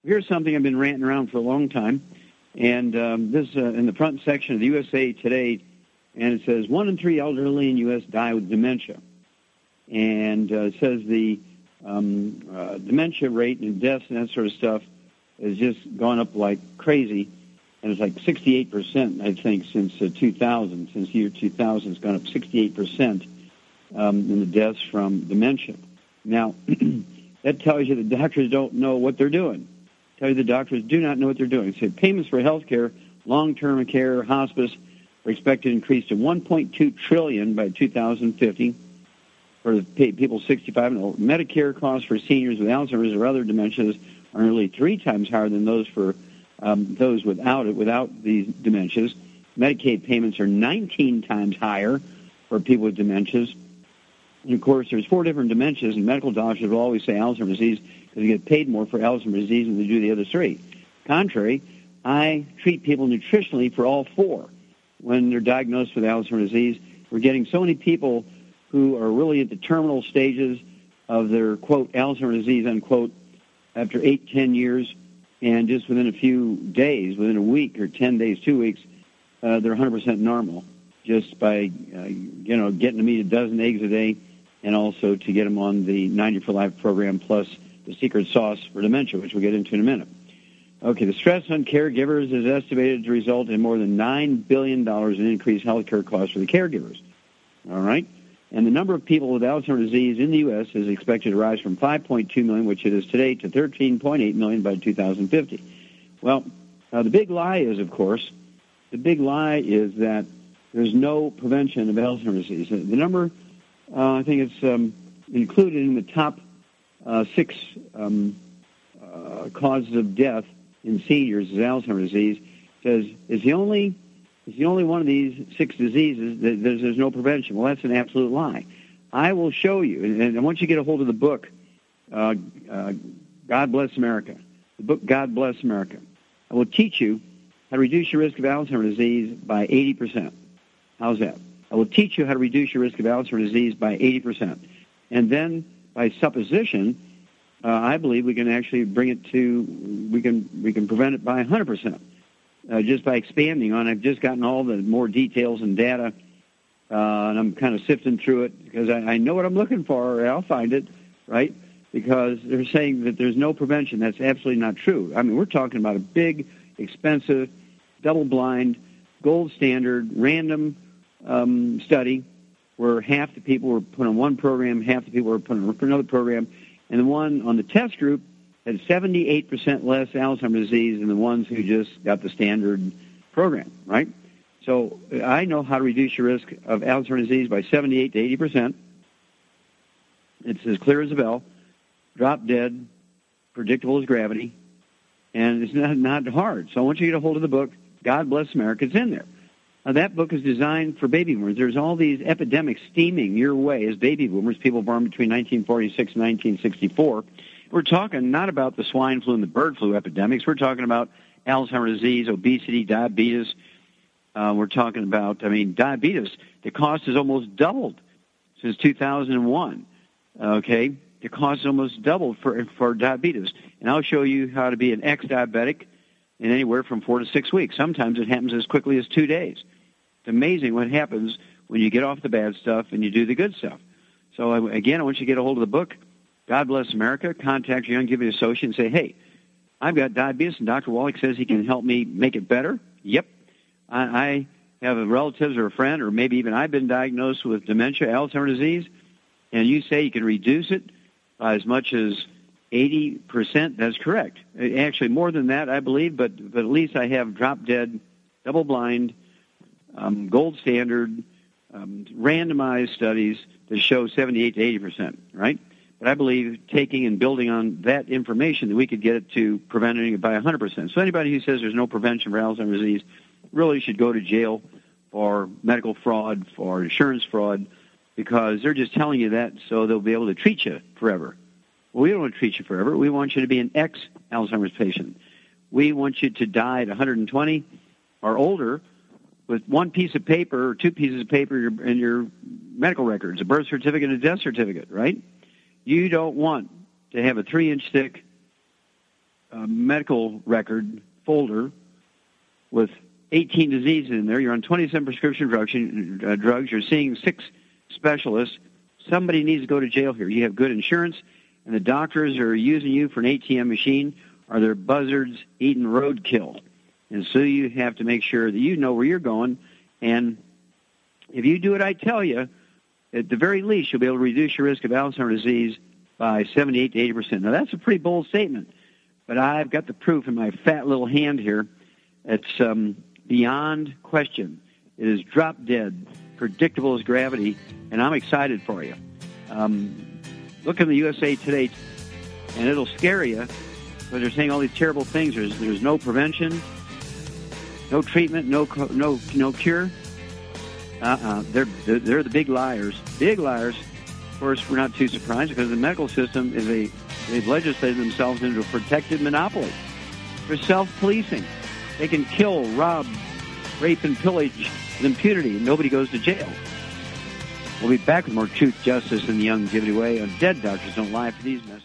Here's something I've been ranting around for a long time, and this in the front section of the USA Today, and it says 1 in 3 elderly in U.S. die with dementia. And it says the dementia rate and deaths and that sort of stuff has just gone up like crazy, and it's like 68%, I think, since 2000. Since the year 2000, it's gone up 68% in the deaths from dementia. Now, that tells you the doctors don't know what they're doing. Tell you the doctors do not know what they're doing. So payments for health care, long-term care, hospice are expected to increase to $1.2 trillion by 2050 for the people 65 and older. Medicare costs for seniors with Alzheimer's or other dementias are nearly 3 times higher than those for those without these dementias. Medicaid payments are 19 times higher for people with dementias. And, of course, there's 4 different dementias, and medical doctors will always say Alzheimer's disease because they get paid more for Alzheimer's disease than they do the other 3. Contrary, I treat people nutritionally for all 4 when they're diagnosed with Alzheimer's disease. We're getting so many people who are really at the terminal stages of their, quote, Alzheimer's disease, unquote, after 8, 10 years, and just within a few days, within a week or 10 days, 2 weeks, they're 100% normal just by, getting them eat a dozen eggs a day and also to get them on the 90 for Life program plus the secret sauce for dementia, which we'll get into in a minute. Okay, the stress on caregivers is estimated to result in more than $9 billion in increased health care costs for the caregivers. All right? And the number of people with Alzheimer's disease in the U.S. is expected to rise from 5.2 million, which it is today, to 13.8 million by 2050. Well, the big lie is, of course, that there's no prevention of Alzheimer's disease. The number, I think it's included in the top 6 causes of death in seniors is Alzheimer's disease. Says it's the only one of these 6 diseases that there's no prevention. Well, that's an absolute lie. I will show you, and I want you to get a hold of the book, God Bless America. The book, God Bless America. I will teach you how to reduce your risk of Alzheimer's disease by 80%. How's that? I will teach you how to reduce your risk of Alzheimer's disease by 80%. And then, by supposition, I believe we can actually bring it to, we can prevent it by 100%. Just by expanding on it. I've just gotten all the more details and data, and I'm kind of sifting through it because I know what I'm looking for, or I'll find it, right? Because they're saying that there's no prevention. That's absolutely not true. I mean, we're talking about a big, expensive, double-blind, gold standard, random study where half the people were put on one program, half the people were put on another program, and the one on the test group had 78% less Alzheimer's disease than the ones who just got the standard program, right? So I know how to reduce your risk of Alzheimer's disease by 78 to 80%. It's as clear as a bell, drop dead, predictable as gravity, and it's not hard. So I want you to get a hold of the book, God Bless America. It's in there. Now, that book is designed for baby boomers. There's all these epidemics steaming your way as baby boomers, people born between 1946 and 1964. We're talking not about the swine flu and the bird flu epidemics. We're talking about Alzheimer's disease, obesity, diabetes. We're talking about, diabetes. The cost has almost doubled since 2001. Okay? The cost has almost doubled for diabetes. And I'll show you how to be an ex-diabetic in anywhere from 4 to 6 weeks. Sometimes it happens as quickly as 2 days. It's amazing what happens when you get off the bad stuff and you do the good stuff. So, again, I want you to get a hold of the book, God Bless America. Contact your Youngevity associate and say, hey, I've got diabetes, and Dr. Wallach says he can help me make it better. Yep. I have a relative or a friend, or maybe even I've been diagnosed with dementia, Alzheimer's disease, and you say you can reduce it by as much as 80%. That's correct. Actually, more than that, I believe, but at least I have drop-dead, double-blind, gold standard, randomized studies that show 78 to 80%, right? But I believe taking and building on that information that we could get it to preventing it by 100%. So anybody who says there's no prevention for Alzheimer's disease really should go to jail for medical fraud, for insurance fraud, because they're just telling you that so they'll be able to treat you forever. Well, we don't want to treat you forever. We want you to be an ex-Alzheimer's patient. We want you to die at 120 or older with one piece of paper or 2 pieces of paper in your medical records, a birth certificate and a death certificate, right? You don't want to have a 3-inch thick medical record folder with 18 diseases in there. You're on 27 prescription drugs. You're seeing 6 specialists. Somebody needs to go to jail here. You have good insurance, and the doctors are using you for an ATM machine, or they're buzzards eating roadkill. And so you have to make sure that you know where you're going. And if you do what I tell you, at the very least, you'll be able to reduce your risk of Alzheimer's disease by 78 to 80%. Now, that's a pretty bold statement, but I've got the proof in my fat little hand here. It's beyond question. It is drop dead, predictable as gravity, and I'm excited for you. Look in the USA Today, and it'll scare you, but they're saying all these terrible things. There's no prevention, no treatment, no cure. They're the big liars. Big liars. Of course, we're not too surprised because the medical system they've legislated themselves into a protected monopoly. They're self-policing. They can kill, rob, rape, and pillage with impunity, and nobody goes to jail. We'll be back with more truth, justice, and the Youngevity way on Dead Doctors Don't Lie for these messages.